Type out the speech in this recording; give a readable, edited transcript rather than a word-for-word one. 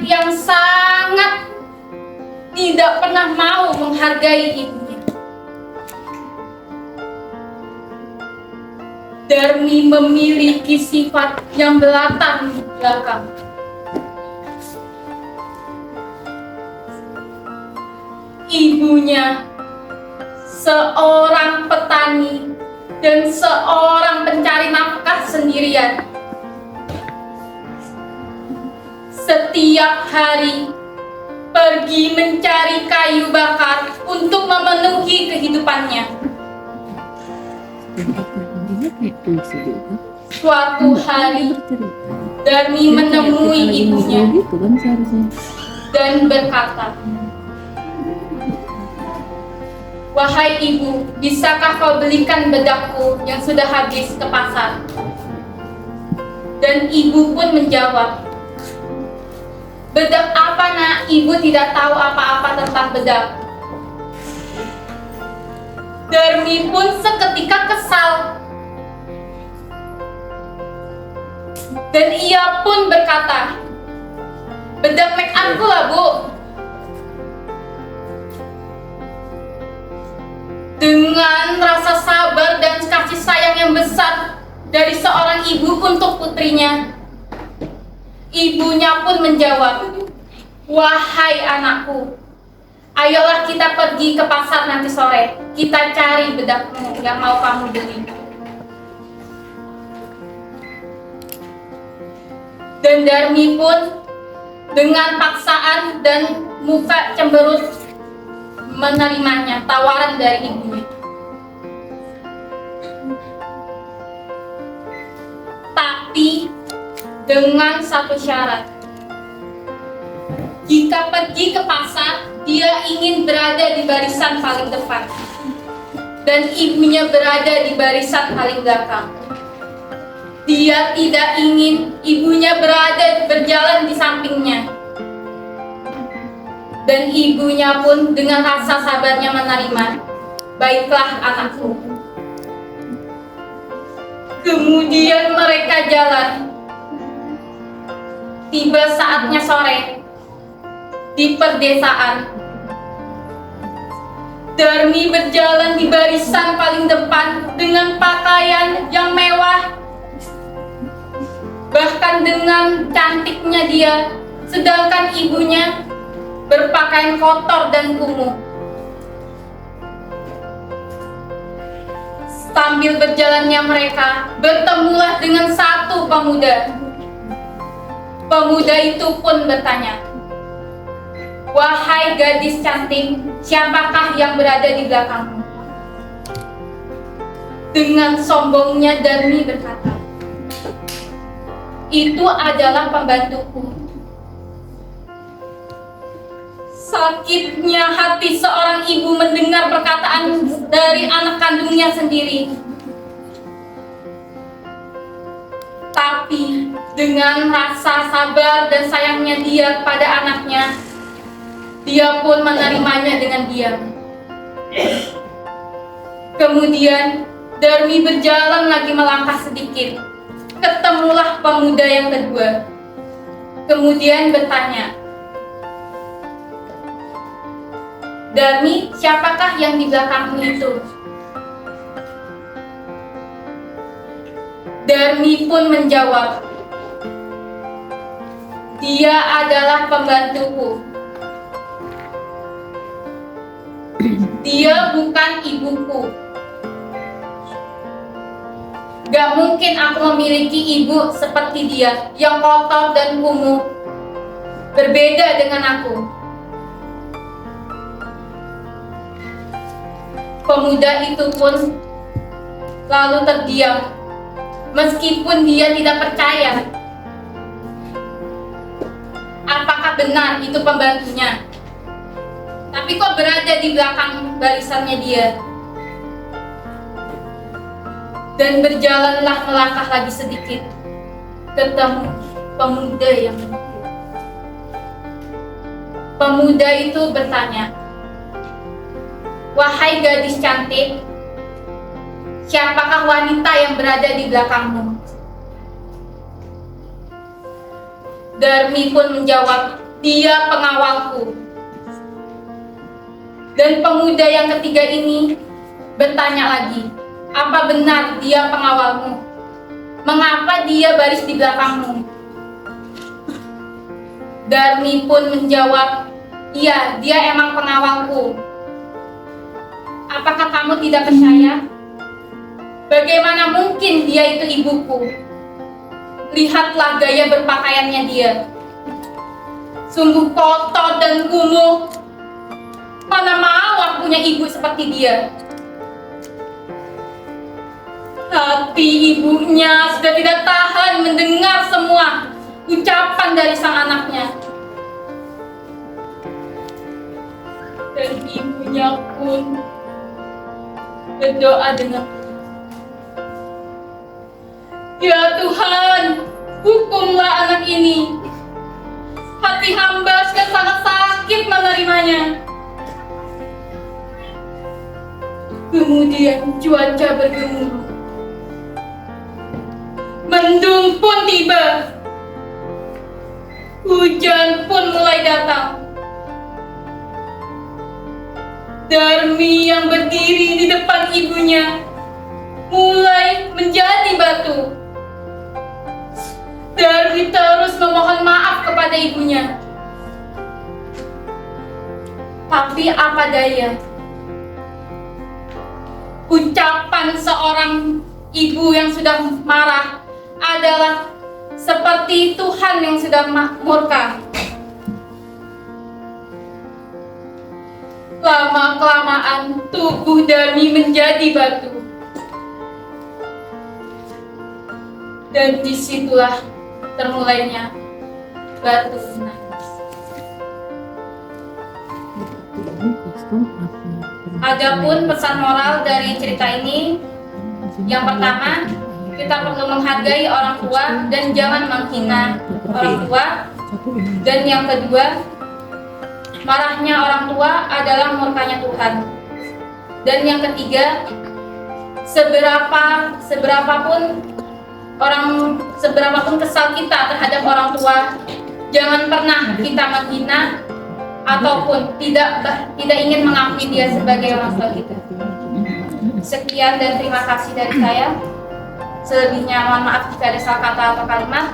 yang sangat tidak pernah mau menghargai ibunya. Darmi memiliki sifat yang berlatar belakang. Ibunya seorang petani dan seorang pencari nafkah sendirian. Setiap hari pergi mencari kayu bakar untuk memenuhi kehidupannya. Suatu hari, Darmi menemui ibunya dan berkata, "Wahai ibu, bisakah kau belikan bedakku yang sudah habis ke pasar?" Dan ibu pun menjawab, "Bedak apa, nak? Ibu tidak tahu apa-apa tentang bedak." Darmi pun seketika kesal. Dan ia pun berkata, "Bedak make upku lah, Bu." Dengan rasa sabar dan kasih sayang yang besar dari seorang ibu untuk putrinya, ibunya pun menjawab, "Wahai anakku, ayolah kita pergi ke pasar nanti sore. Kita cari bedakmu yang mau kamu beli." Dan Darmi pun dengan paksaan dan muka cemberut menerimanya tawaran dari ibunya. Tapi dengan satu syarat. Jika pergi ke pasar, dia ingin berada di barisan paling depan dan ibunya berada di barisan paling belakang. Dia tidak ingin ibunya berjalan di sampingnya. Dan ibunya pun dengan rasa sabarnya menerima. "Baiklah anakku." Kemudian mereka jalan. Tiba saatnya sore di perdesaan. Darmi berjalan di barisan paling depan dengan pakaian yang mewah, bahkan dengan cantiknya dia, sedangkan ibunya berpakaian kotor dan kumuh. Sambil berjalannya mereka, bertemulah dengan satu pemuda. Pemuda itu pun bertanya, "Wahai gadis cantik, siapakah yang berada di belakangmu?" Dengan sombongnya Darmi berkata, "Itu adalah pembantuku." Sakitnya hati seorang ibu mendengar perkataan dari anak kandungnya sendiri. Tapi dengan rasa sabar dan sayangnya dia kepada anaknya, dia pun menerimanya dengan diam. Kemudian Darmi berjalan lagi melangkah sedikit. Ketemulah pemuda yang kedua. Kemudian bertanya, "Darmi, siapakah yang di belakangmu itu?" Darmi pun menjawab, "Dia adalah pembantuku. Dia bukan ibuku. Gak mungkin aku memiliki ibu seperti dia yang kotor dan kumuh. Berbeda dengan aku." Pemuda itu pun lalu terdiam, meskipun dia tidak percaya. Apakah benar itu pembantunya? Tapi kok berada di belakang barisannya dia? Dan berjalanlah melangkah lagi sedikit, ketemu pemuda yang itu. Pemuda itu bertanya, "Wahai gadis cantik, siapakah wanita yang berada di belakangmu?" Darmi pun menjawab, dia pengawalku. Dan pemuda yang ketiga ini bertanya lagi, apa benar dia pengawalmu? Mengapa dia baris di belakangmu? Darmi pun menjawab, iya, dia emang pengawalku. Apakah kamu tidak percaya? Bagaimana mungkin dia itu ibuku? Lihatlah gaya berpakaiannya dia. Sungguh kotor dan kumuh. Mana mau aku punya ibu seperti dia. Hati ibunya sudah tidak tahan mendengar semua ucapan dari sang anaknya. Dan ibunya pun berdoa dengan, ya Tuhan, hukumlah anak ini. Hati hamba sudah sangat sakit menerimanya. Kemudian cuaca bergemuruh. Mendung pun tiba. Hujan pun mulai datang. Darmi yang berdiri di depan ibunya mulai menjadi batu. Darmi terus memohon maaf kepada ibunya. Tapi apa daya? Ucapan seorang ibu yang sudah marah adalah seperti Tuhan yang sudah murka. Lama-kelamaan tubuh Darmi menjadi batu. Dan disitulah termulainya batu menangis. Adapun pesan moral dari cerita ini, yang pertama, kita perlu menghargai orang tua dan jangan menghina orang tua. Dan yang kedua, marahnya orang tua adalah murkanya Tuhan. Dan yang ketiga, seberapapun kesal kita terhadap orang tua, jangan pernah kita menghina ataupun tidak ingin mengakui dia sebagai orang tua kita. Sekian dan terima kasih dari saya. Selebihnya mohon maaf jika ada salah kata atau kalimat.